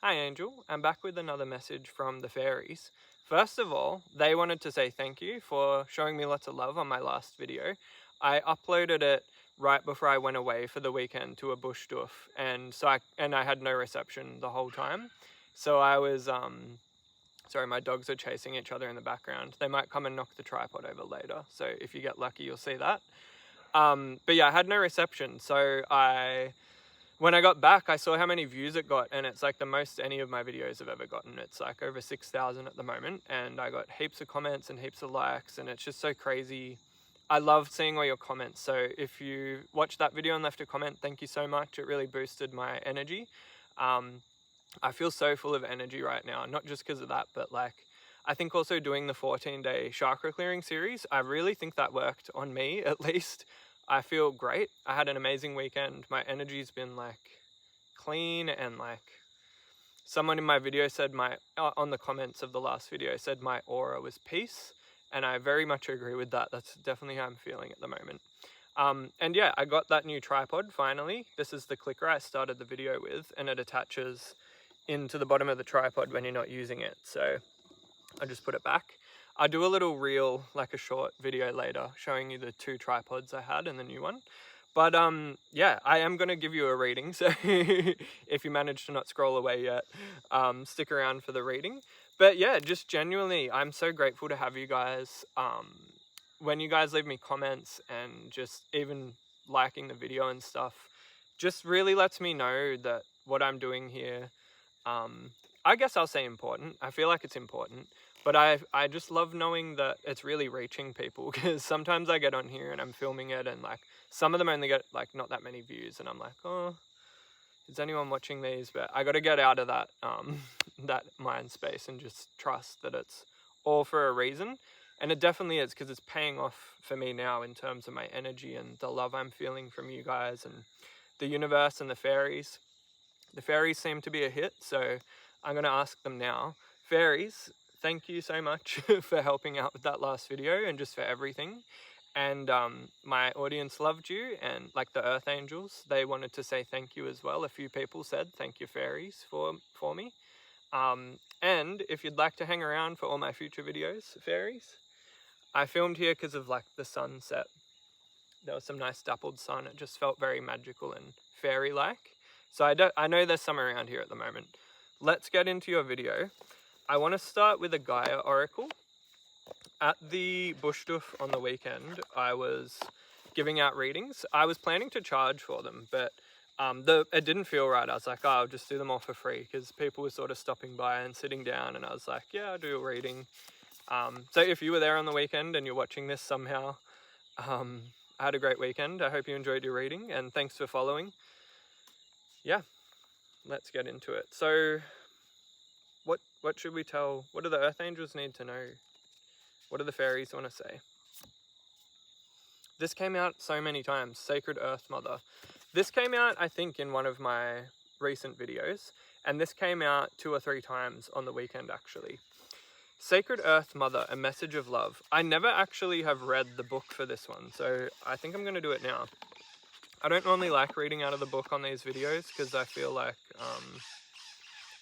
Hi Angel, I'm back with another message from the fairies. First of all, they wanted to say thank you for showing me lots of love on my last video. I uploaded it right before I went away for the weekend to a bush doof, and I had no reception the whole time. So I was sorry, my dogs are chasing each other in the background. They might come and knock the tripod over later. So if you get lucky, you'll see that. But yeah, I had no reception, so when I got back, I saw how many views it got, and it's like the most any of my videos have ever gotten. It's like over 6,000 at the moment, and I got heaps of comments and heaps of likes, and it's just so crazy. I love seeing all your comments, so if you watched that video and left a comment, thank you so much. It really boosted my energy. I feel so full of energy right now, not just because of that, but like, I think also doing the 14-day chakra clearing series, I really think that worked on me, at least. I feel great. I had an amazing weekend. My energy's been like clean, and like someone in my video said on the comments of the last video said my aura was peace, and I very much agree with that. That's definitely how I'm feeling at the moment. And yeah, I got that new tripod finally. This is the clicker I started the video with, and it attaches into the bottom of the tripod when you're not using it. So I just put it back. I'll do a little reel, like a short video later, showing you the 2 tripods I had and the new one. But yeah, I am going to give you a reading, so if you manage to not scroll away yet, stick around for the reading. But yeah, just genuinely, I'm so grateful to have you guys. When you guys leave me comments and just even liking the video and stuff, just really lets me know that what I'm doing here, I guess I'll say important. I feel like it's important. But I just love knowing that it's really reaching people, because sometimes I get on here and I'm filming it, and like some of them only get like not that many views, and I'm like, oh, is anyone watching these? But I got to get out of that that mind space and just trust that it's all for a reason. And it definitely is, because it's paying off for me now in terms of my energy and the love I'm feeling from you guys and the universe and the fairies. The fairies seem to be a hit, so I'm going to ask them now. Fairies, thank you so much for helping out with that last video and just for everything. And my audience loved you, and like the earth angels, they wanted to say thank you as well. A few people said thank you, fairies, for me. And if you'd like to hang around for all my future videos, fairies, I filmed here because of like the sunset. There was some nice dappled sun. It just felt very magical and fairy-like. So I know there's some around here at the moment. Let's get into your video. I want to start with a Gaia oracle. At the bush doof on the weekend, I was giving out readings. I was planning to charge for them, but it didn't feel right. I was like, oh, I'll just do them all for free, because people were sort of stopping by and sitting down, and I was like, yeah, I'll do a reading. So if you were there on the weekend and you're watching this somehow, I had a great weekend. I hope you enjoyed your reading, and thanks for following. Yeah, let's get into it. So what should we tell? What do the earth angels need to know? What do the fairies want to say? This came out so many times, Sacred Earth Mother. This came out, I think, in one of my recent videos, and this came out 2 or 3 times on the weekend, actually. Sacred Earth Mother, a message of love. I never actually have read the book for this one, so I think I'm going to do it now. I don't normally like reading out of the book on these videos, because I feel like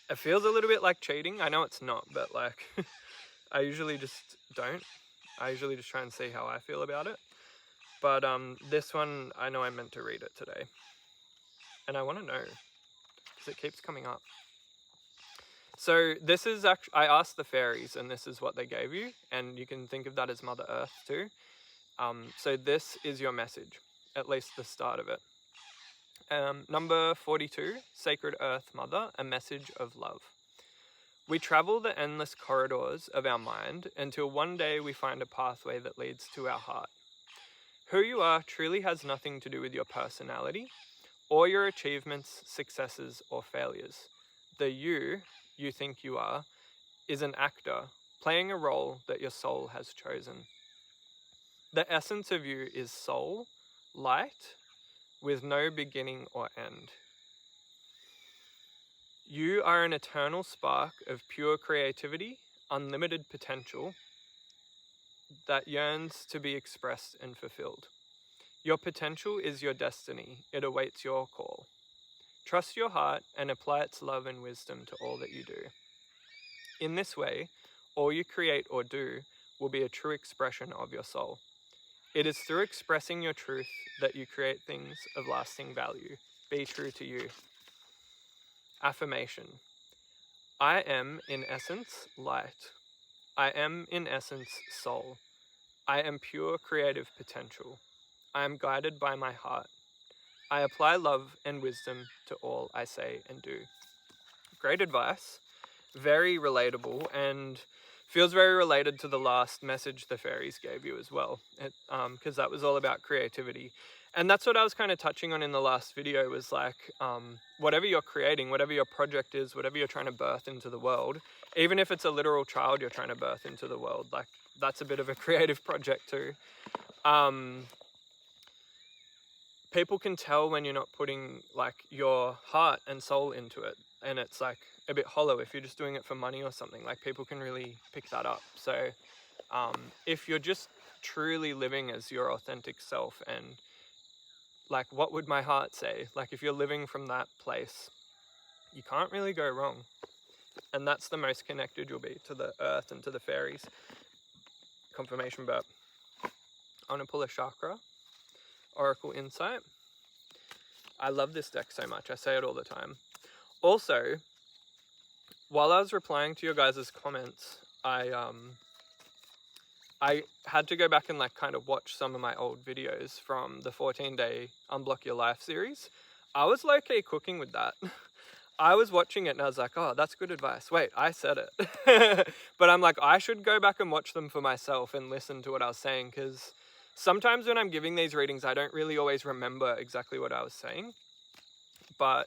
it feels a little bit like cheating. I know it's not, but like I usually just don't. I usually just try and see how I feel about it. But this one, I know I meant to read it today. And I want to know, because it keeps coming up. So this is actually, I asked the fairies, and this is what they gave you. And you can think of that as Mother Earth too. So this is your message, at least the start of it. Number 42, Sacred Earth Mother, a message of love. We travel the endless corridors of our mind until one day we find a pathway that leads to our heart. Who you are truly has nothing to do with your personality or your achievements, successes, or failures. The you think you are is an actor playing a role that your soul has chosen. The essence of you is soul, light, with no beginning or end. You are an eternal spark of pure creativity, unlimited potential that yearns to be expressed and fulfilled. Your potential is your destiny. It awaits your call. Trust your heart and apply its love and wisdom to all that you do. In this way, all you create or do will be a true expression of your soul. It is through expressing your truth that you create things of lasting value. Be true to you. Affirmation. I am in essence light. I am in essence soul. I am pure creative potential. I am guided by my heart. I apply love and wisdom to all I say and do. Great advice. Very relatable, and feels very related to the last message the fairies gave you as well, because that was all about creativity. And that's what I was kind of touching on in the last video, was like, whatever you're creating, whatever your project is, whatever you're trying to birth into the world, even if it's a literal child you're trying to birth into the world, like that's a bit of a creative project too. People can tell when you're not putting like your heart and soul into it, and it's like a bit hollow. If you're just doing it for money or something, like people can really pick that up. So if you're just truly living as your authentic self, and like, what would my heart say? Like, if you're living from that place, you can't really go wrong. And that's the most connected you'll be to the earth and to the fairies. Confirmation burp. I want to pull a chakra. Oracle Insight. I love this deck so much. I say it all the time. Also, while I was replying to your guys' comments, I had to go back and like kind of watch some of my old videos from the 14-day Unblock Your Life series. I was low-key cooking with that. I was watching it and I was like, oh, that's good advice. Wait, I said it. But I'm like, I should go back and watch them for myself and listen to what I was saying, because sometimes when I'm giving these readings, I don't really always remember exactly what I was saying. But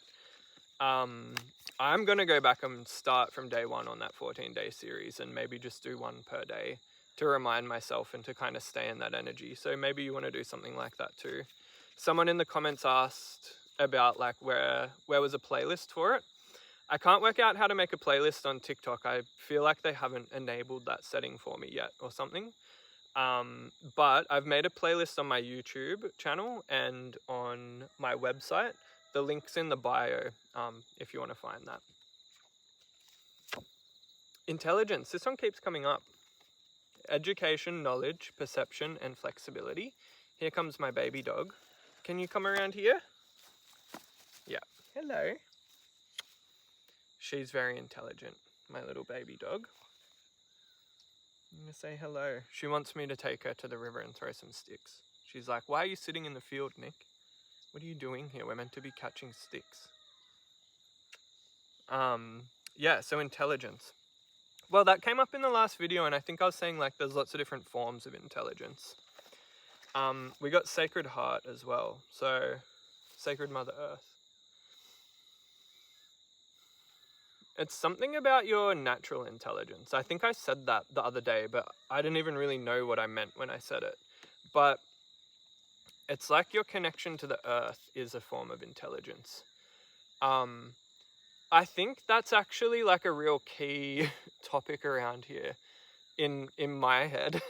I'm going to go back and start from day one on that 14-day series, and maybe just do one per day to remind myself and to kind of stay in that energy. So maybe you want to do something like that too. Someone in the comments asked about like where was a playlist for it. I can't work out how to make a playlist on TikTok. I feel like they haven't enabled that setting for me yet or something. But I've made a playlist on my YouTube channel and on my website. The link's in the bio, if you want to find that. Intelligence. This one keeps coming up. Education, knowledge, perception, and flexibility. Here comes my baby dog. Can you come around here? Yeah. Hello. She's very intelligent, my little baby dog. I'm going to say hello. She wants me to take her to the river and throw some sticks. She's like, why are you sitting in the field, Nick? What are you doing here? We're meant to be catching sticks. Yeah, so intelligence. Well, that came up in the last video, and I think I was saying like there's lots of different forms of intelligence. We got Sacred Heart as well, so Sacred Mother Earth. It's something about your natural intelligence. I think I said that the other day, but I didn't even really know what I meant when I said it. But it's like your connection to the earth is a form of intelligence. I think that's actually like a real key topic around here in my head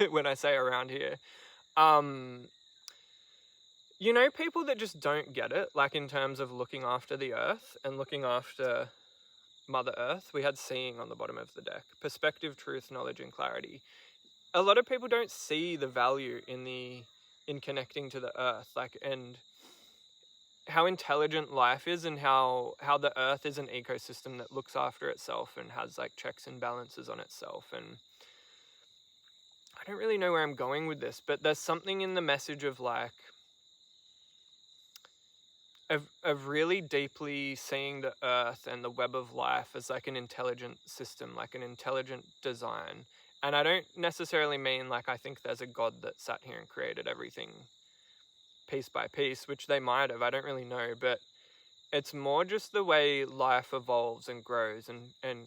when I say around here. You know, people that just don't get it, like in terms of looking after the earth and looking after Mother Earth. We had seeing on the bottom of the deck. Perspective, truth, knowledge, and clarity. A lot of people don't see the value in connecting to the earth, like, and how intelligent life is, and how the earth is an ecosystem that looks after itself and has like checks and balances on itself. And I don't really know where I'm going with this, but there's something in the message of like of really deeply seeing the earth and the web of life as like an intelligent system, like an intelligent design. And I don't necessarily mean like I think there's a God that sat here and created everything piece by piece, which they might have, I don't really know, but it's more just the way life evolves and grows and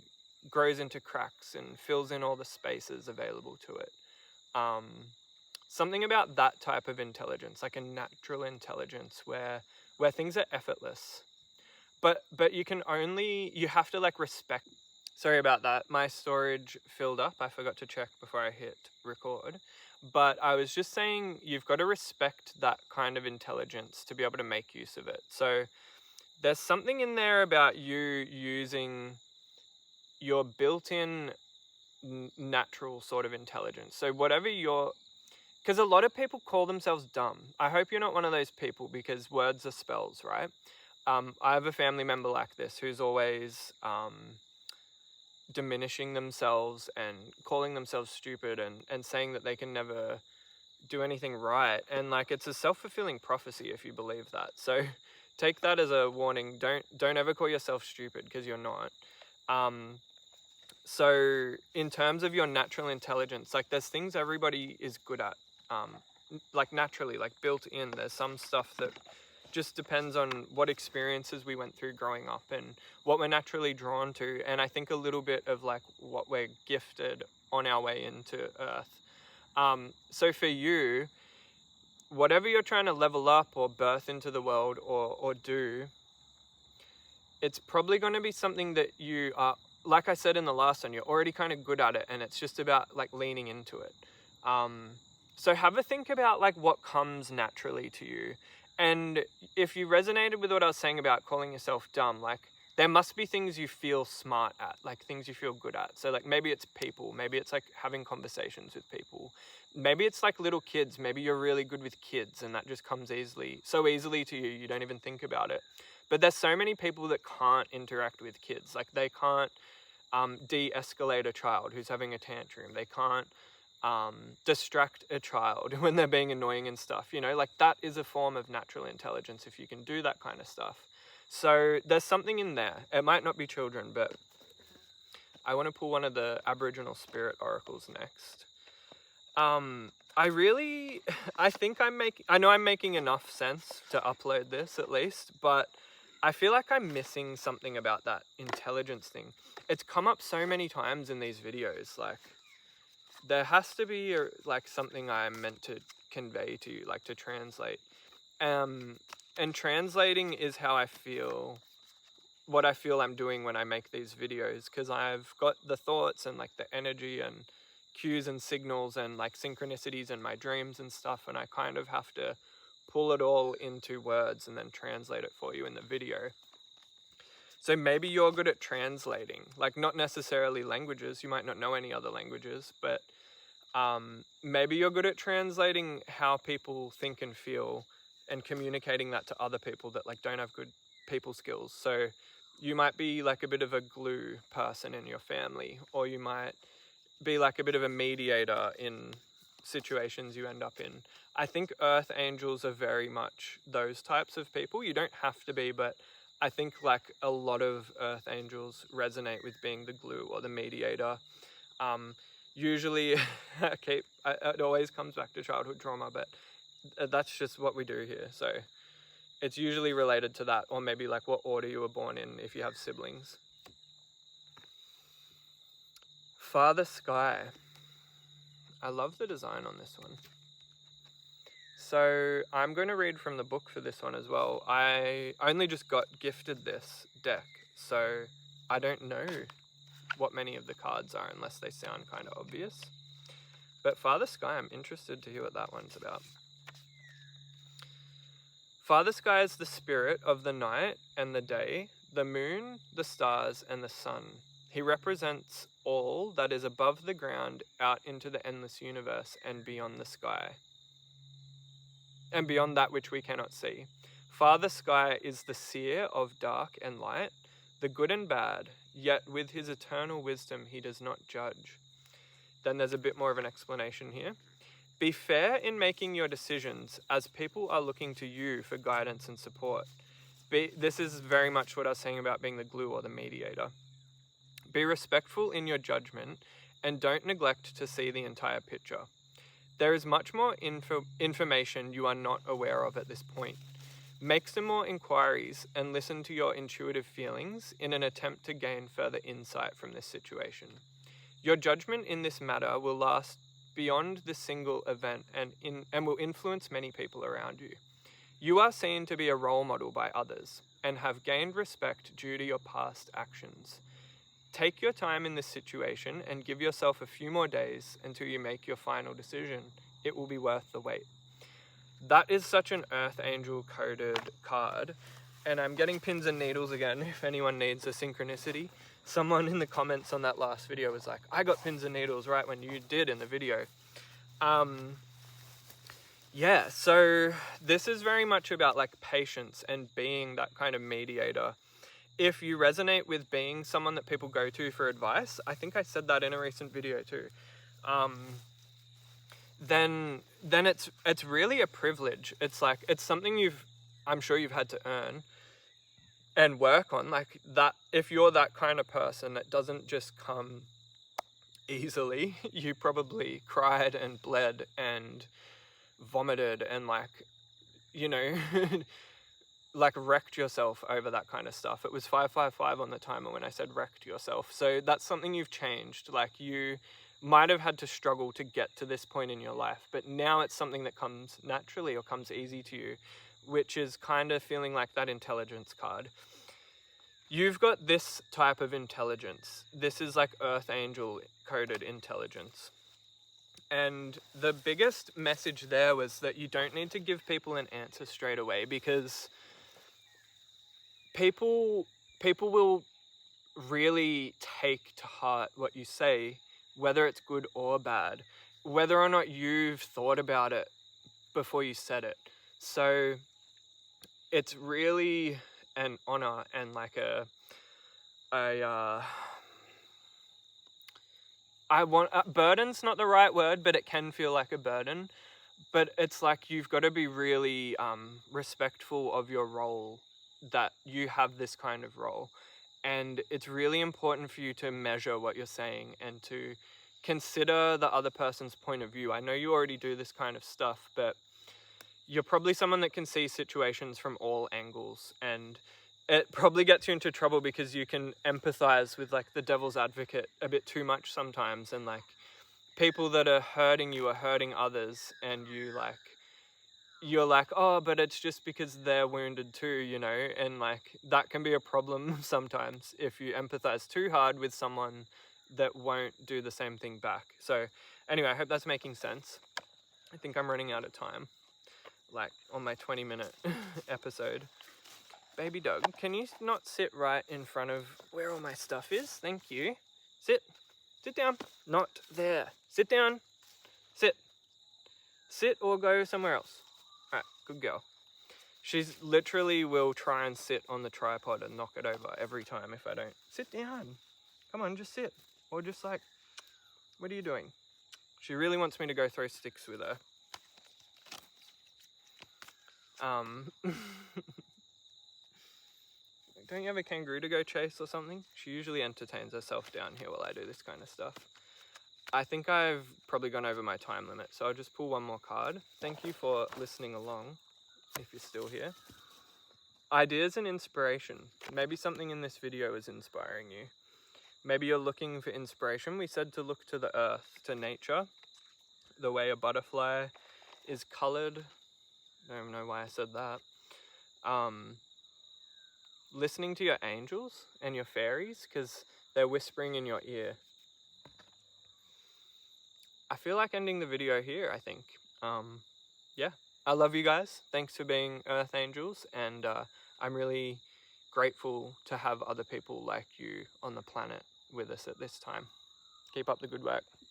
grows into cracks and fills in all the spaces available to it. Something about that type of intelligence, like a natural intelligence where things are effortless. But you have to like respect. Sorry about that. My storage filled up. I forgot to check before I hit record. But I was just saying, you've got to respect that kind of intelligence to be able to make use of it. So there's something in there about you using your built-in natural sort of intelligence. So whatever because a lot of people call themselves dumb. I hope you're not one of those people, because words are spells, right? I have a family member like this who's always diminishing themselves and calling themselves stupid and saying that they can never do anything right. And like, it's a self-fulfilling prophecy if you believe that. So take that as a warning. Don't ever call yourself stupid, because you're not. So in terms of your natural intelligence, like, there's things everybody is good at, like naturally, like built in. There's some stuff that just depends on what experiences we went through growing up and what we're naturally drawn to. And I think a little bit of like what we're gifted on our way into Earth. So for you, whatever you're trying to level up or birth into the world or do, it's probably going to be something that you are, like I said in the last one, you're already kind of good at it, and it's just about like leaning into it. So have a think about like what comes naturally to you. And if you resonated with what I was saying about calling yourself dumb, like, there must be things you feel smart at, like things you feel good at. So like, maybe it's people, maybe it's like having conversations with people. Maybe it's like little kids. Maybe you're really good with kids and that just comes so easily to you, you don't even think about it. But there's so many people that can't interact with kids. Like, they can't de-escalate a child who's having a tantrum. They can't distract a child when they're being annoying and stuff, like, that is a form of natural intelligence if you can do that kind of stuff. So there's something in there. It might not be children, but I want to pull one of the Aboriginal spirit oracles next. I know I'm making enough sense to upload this at least, but I feel like I'm missing something about that intelligence thing. It's come up so many times in these videos. Like, there has to be like something I'm meant to convey to you, like to translate. And translating is how I feel, what I feel I'm doing when I make these videos, because I've got the thoughts and like the energy and cues and signals and like synchronicities in my dreams and stuff, and I kind of have to pull it all into words and then translate it for you in the video. So maybe you're good at translating, like not necessarily languages, you might not know any other languages, but maybe you're good at translating how people think and feel and communicating that to other people that like don't have good people skills. So you might be like a bit of a glue person in your family, or you might be like a bit of a mediator in situations you end up in. I think earth angels are very much those types of people. You don't have to be, but I think like a lot of earth angels resonate with being the glue or the mediator. Usually, it always comes back to childhood trauma, but that's just what we do here. So it's usually related to that, or maybe like what order you were born in if you have siblings. Father Sky. I love the design on this one. So I'm going to read from the book for this one as well. I only just got gifted this deck, so I don't know what many of the cards are unless they sound kind of obvious. But Father Sky, I'm interested to hear what that one's about. Father Sky is the spirit of the night and the day, the moon, the stars, and the sun. He represents all that is above the ground, out into the endless universe and beyond the sky, and beyond that which we cannot see. Father Sky is the seer of dark and light, the good and bad, yet with his eternal wisdom he does not judge. Then there's a bit more of an explanation here. Be fair in making your decisions, as people are looking to you for guidance and support. This is very much what I was saying about being the glue or the mediator. Be respectful in your judgment, and don't neglect to see the entire picture. There is much more information you are not aware of at this point. Make some more inquiries and listen to your intuitive feelings in an attempt to gain further insight from this situation. Your judgment in this matter will last beyond this single event and will influence many people around you. You are seen to be a role model by others and have gained respect due to your past actions. Take your time in this situation and give yourself a few more days until you make your final decision. It will be worth the wait. That is such an Earth Angel coded card. And I'm getting pins and needles again if anyone needs a synchronicity. Someone in the comments on that last video was like, I got pins and needles right when you did in the video. Yeah, so this is very much about like patience and being that kind of mediator. If you resonate with being someone that people go to for advice, I think I said that in a recent video too, then it's really a privilege. It's like, it's something I'm sure you've had to earn and work on, like that. If you're that kind of person, it doesn't just come easily. You probably cried and bled and vomited and like, you know, like wrecked yourself over that kind of stuff. It was 555 on the timer when I said wrecked yourself. So that's something you've changed. Like, you might have had to struggle to get to this point in your life, but now it's something that comes naturally or comes easy to you, which is kind of feeling like that intelligence card. You've got this type of intelligence. This is like Earth Angel coded intelligence. And the biggest message there was that you don't need to give people an answer straight away, because people will really take to heart what you say, whether it's good or bad, whether or not you've thought about it before you said it. So it's really an honor and like burden's not the right word, but it can feel like a burden. But it's like, you've got to be really respectful of your role, that you have this kind of role. And it's really important for you to measure what you're saying and to consider the other person's point of view. I know you already do this kind of stuff, but you're probably someone that can see situations from all angles, and it probably gets you into trouble because you can empathize with like the devil's advocate a bit too much sometimes, and like people that are hurting you are hurting others, and you're like, oh, but it's just because they're wounded too, you know. And like, that can be a problem sometimes if you empathize too hard with someone that won't do the same thing back. So anyway, I hope that's making sense. I think I'm running out of time, like on my 20-minute episode. Baby dog, can you not sit right in front of where all my stuff is? Thank you. Sit down. Not there. Sit down. Sit or go somewhere else. All right, good girl. She's literally will try and sit on the tripod and knock it over every time if I don't. Sit down. Come on, just sit. Or just like, what are you doing? She really wants me to go throw sticks with her. Don't you have a kangaroo to go chase or something? She usually entertains herself down here while I do this kind of stuff. I think I've probably gone over my time limit, so I'll just pull one more card. Thank you for listening along, if you're still here. Ideas and inspiration. Maybe something in this video is inspiring you. Maybe you're looking for inspiration. We said to look to the earth, to nature, the way a butterfly is colored. I don't even know why I said that. Listening to your angels and your fairies, because they're whispering in your ear. I feel like ending the video here, I think. Yeah, I love you guys. Thanks for being Earth Angels, and I'm really grateful to have other people like you on the planet with us at this time. Keep up the good work.